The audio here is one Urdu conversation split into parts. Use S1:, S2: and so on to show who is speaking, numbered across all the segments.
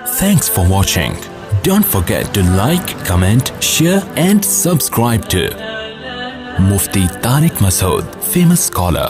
S1: Thanks for watching. Don't forget to like, comment, share and subscribe to Mufti Tariq Masood, famous scholar.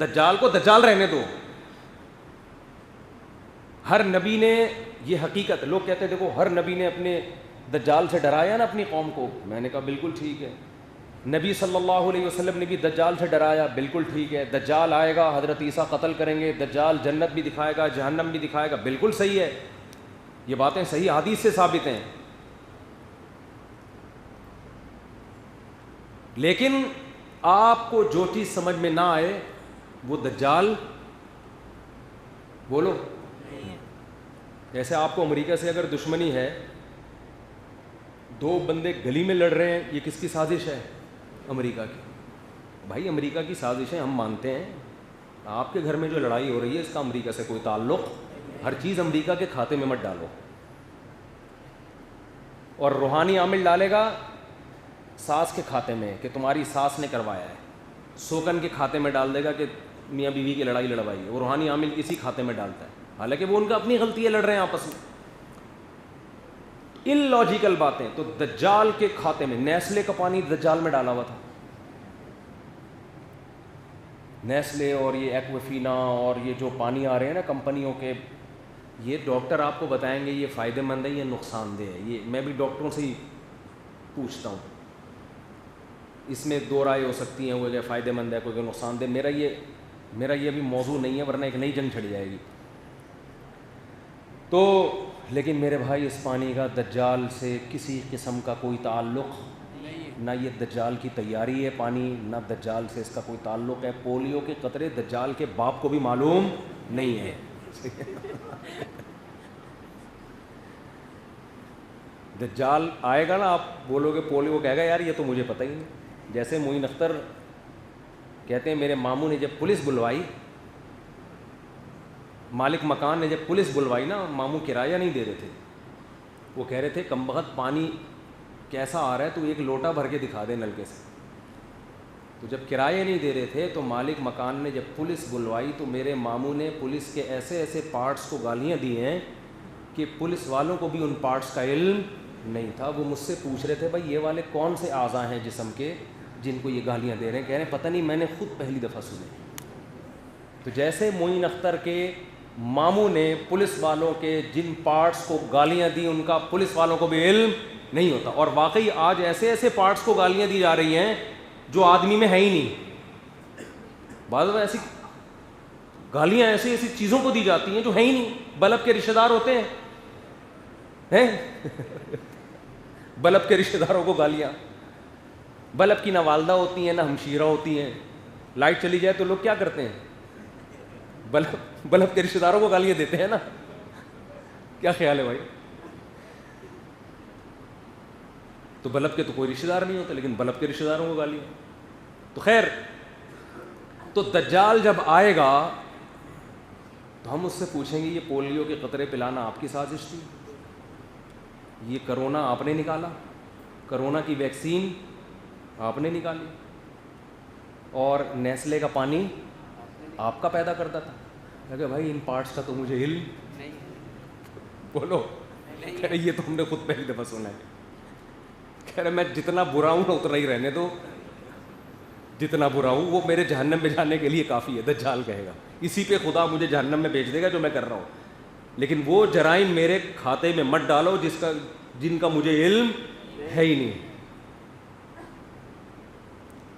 S2: دجال کو دجال رہنے دو. ہر نبی نے یہ حقیقت, لوگ کہتے ہیں دیکھو ہر نبی نے اپنے دجال سے ڈرایا نا اپنی قوم کو. میں نے کہا بالکل ٹھیک ہے. نبی صلی اللہ علیہ وسلم نے بھی دجال سے ڈرایا, بالکل ٹھیک ہے. دجال آئے گا, حضرت عیسیٰ قتل کریں گے, دجال جنت بھی دکھائے گا, جہنم بھی دکھائے گا, بالکل صحیح ہے. یہ باتیں صحیح حدیث سے ثابت ہیں. لیکن آپ کو جو چیز سمجھ میں نہ آئے وہ دجال بولو. جیسے آپ کو امریکہ سے اگر دشمنی ہے, دو بندے گلی میں لڑ رہے ہیں, یہ کس کی سازش ہے؟ امریکہ کی. بھائی امریکہ کی سازشیں ہم مانتے ہیں. آپ کے گھر میں جو لڑائی ہو رہی ہے اس کا امریکہ سے کوئی تعلق. ہر چیز امریکہ کے کھاتے میں مت ڈالو. اور روحانی عامل ڈالے گا ساس کے کھاتے میں کہ تمہاری ساس نے کروایا ہے, سوکن کے کھاتے میں ڈال دے گا کہ میاں بیوی کی لڑائی لڑوائی ہے. وہ روحانی عامل اسی کھاتے میں ڈالتا ہے, حالانکہ وہ ان کا اپنی غلطی ہے, لڑ رہے ہیں آپس میں. ان لاجیکل باتیں. تو دجال کے کھاتے میں نیسلے کا پانی دجال میں ڈالا ہوا تھا. نیسلے اور یہ ایکوفینا اور یہ جو پانی آ رہے ہیں نا کمپنیوں کے, یہ ڈاکٹر آپ کو بتائیں گے یہ فائدہ مند ہے یا نقصان دہ ہے. یہ میں بھی ڈاکٹروں سے ہی پوچھتا ہوں. اس میں دو رائے ہو سکتی ہیں, وہ کہ فائدہ مند ہے, کوئی کہ نقصان دہ. میرا یہ ابھی موضوع نہیں ہے, ورنہ ایک نئی جنگ چھڑ جائے گی. تو لیکن میرے بھائی اس پانی کا دجال سے کسی قسم کا کوئی تعلق نہ. یہ دجال کی تیاری ہے پانی, نہ دجال سے اس کا کوئی تعلق ہے. پولیو کے قطرے دجال کے باپ کو بھی معلوم نہیں ہے. دجال آئے گا نا, آپ بولو گے پولیو, کہے گا یار یہ تو مجھے پتہ ہی نہیں. جیسے معین اختر کہتے ہیں میرے ماموں نے جب پولیس بلوائی, مالک مکان نے جب پولیس بلوائی نا, ماموں کرایہ نہیں دے رہے تھے. وہ کہہ رہے تھے کم بخت پانی کیسا آ رہا ہے, تو ایک لوٹا بھر کے دکھا دے نلکے سے. تو جب کرایہ نہیں دے رہے تھے تو مالک مکان نے جب پولیس بلوائی تو میرے ماموں نے پولیس کے ایسے ایسے پارٹس کو گالیاں دی ہیں کہ پولیس والوں کو بھی ان پارٹس کا علم نہیں تھا. وہ مجھ سے پوچھ رہے تھے بھائی یہ والے کون سے اعضاء ہیں جسم کے جن کو یہ گالیاں دے رہے ہیں. کہہ رہے ہیں پتہ نہیں, میں نے خود پہلی دفعہ سنے. تو جیسے معین اختر کے ماموں نے پولیس والوں کے جن پارٹس کو گالیاں دی ان کا پولیس والوں کو بھی علم نہیں ہوتا. اور واقعی آج ایسے ایسے پارٹس کو گالیاں دی جا رہی ہیں جو آدمی میں ہے ہی نہیں. بعض ایسی گالیاں ایسی ایسی چیزوں کو دی جاتی ہیں جو ہے ہی نہیں. بلب کے رشتہ دار ہوتے ہیں بلب کے رشتہ داروں کو گالیاں. بلب کی نہ والدہ ہوتی ہیں نہ ہمشیرہ ہوتی ہیں. لائٹ چلی جائے تو لوگ کیا کرتے ہیں, بلب کے رشتہ داروں کو گالیاں دیتے ہیں نا. کیا خیال ہے بھائی؟ تو بلب کے تو کوئی رشتہ دار نہیں ہوتا, لیکن بلب کے رشتہ داروں کو گالیاں. تو خیر, تو دجال جب آئے گا تو ہم اس سے پوچھیں گے یہ پولیو کے قطرے پلانا آپ کی سازش تھی, یہ کرونا آپ نے نکالا, کرونا کی ویکسین آپ نے نکالی, اور نیسلے کا پانی آپ کا پیدا کرتا تھا. کہ بھائی ان پارٹس کا تو مجھے علم نہیں. بولو, کہہ رہے یہ تو ہم نے خود پہلی دفعہ سنا ہے. کہہ رہے میں جتنا برا ہوں نا اتنا ہی رہنے دو, جتنا برا ہوں وہ میرے جہنم میں جانے کے لیے کافی ہے. دجال کہے گا اسی پہ خدا مجھے جہنم میں بھیج دے گا جو میں کر رہا ہوں, لیکن وہ جرائم میرے کھاتے میں مت ڈالو جن کا مجھے علم ہے ہی نہیں.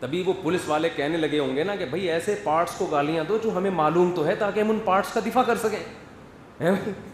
S2: تبھی وہ پولیس والے کہنے لگے ہوں گے نا کہ بھائی ایسے پارٹس کو گالیاں دو جو ہمیں معلوم تو ہے تاکہ ہم ان پارٹس کا دفاع کر سکیں.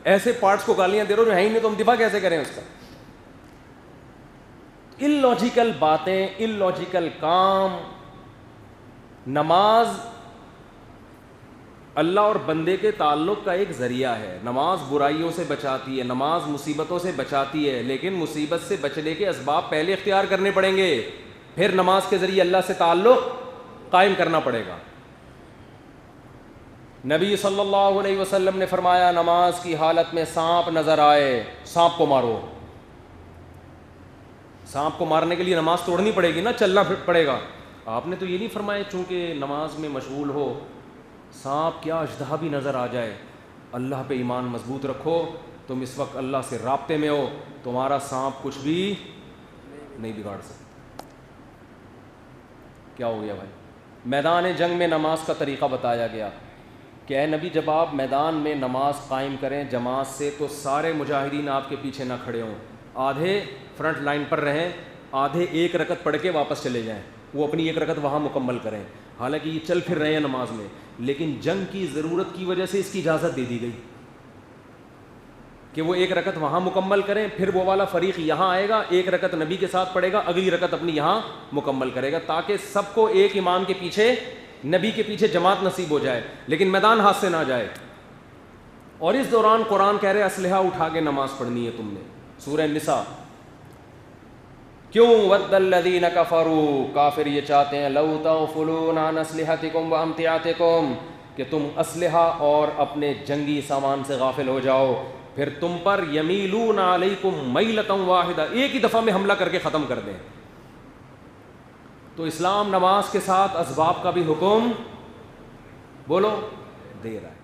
S2: ایسے پارٹس کو گالیاں دے رہو جو ہے ہی نہیں تو ہم دفاع کیسے کریں اس کا. ان لاجیکل باتیں, ان لاجیکل کام. نماز اللہ اور بندے کے تعلق کا ایک ذریعہ ہے. نماز برائیوں سے بچاتی ہے, نماز مصیبتوں سے بچاتی ہے, لیکن مصیبت سے بچنے کے اسباب پہلے اختیار کرنے پڑیں گے, پھر نماز کے ذریعے اللہ سے تعلق قائم کرنا پڑے گا. نبی صلی اللہ علیہ وسلم نے فرمایا نماز کی حالت میں سانپ نظر آئے سانپ کو مارو. سانپ کو مارنے کے لیے نماز توڑنی پڑے گی نا, چلنا پڑے گا. آپ نے تو یہ نہیں فرمایا چونکہ نماز میں مشغول ہو, سانپ کیا اژدہا بھی نظر آ جائے, اللہ پہ ایمان مضبوط رکھو, تم اس وقت اللہ سے رابطے میں ہو, تمہارا سانپ کچھ بھی نہیں بگاڑ سکتا. کیا ہو گیا بھائی؟ میدان جنگ میں نماز کا طریقہ بتایا گیا کہ اے نبی جب آپ میدان میں نماز قائم کریں جماعت سے تو سارے مجاہدین آپ کے پیچھے نہ کھڑے ہوں, آدھے فرنٹ لائن پر رہیں, آدھے ایک رکعت پڑھ کے واپس چلے جائیں, وہ اپنی ایک رکعت وہاں مکمل کریں. حالانکہ یہ چل پھر رہے ہیں نماز میں, لیکن جنگ کی ضرورت کی وجہ سے اس کی اجازت دے دی گئی کہ وہ ایک رکعت وہاں مکمل کریں, پھر وہ والا فریق یہاں آئے گا, ایک رکعت نبی کے ساتھ پڑھے گا, اگلی رکعت اپنی یہاں مکمل کرے گا, تاکہ سب کو ایک امام کے پیچھے, نبی کے پیچھے جماعت نصیب ہو جائے, لیکن میدان ہاتھ سے نہ جائے. اور اس دوران قرآن کہہ رہے اسلحہ اٹھا کے نماز پڑھنی ہے تم نے. سورہ نساء. کیوں؟ ود الذین کفروا, کافر یہ چاہتے ہیں, لو تغفلون عن اسلحتکم وامتعاتکم, کہ تم اسلحہ اور اپنے جنگی سامان سے غافل ہو جاؤ, پھر تم پر یمیلون علیکم میلۃ واحدہ, ایک ہی دفعہ میں حملہ کر کے ختم کر دیں. تو اسلام نماز کے ساتھ اسباب کا بھی حکم بولو دے رہا ہے.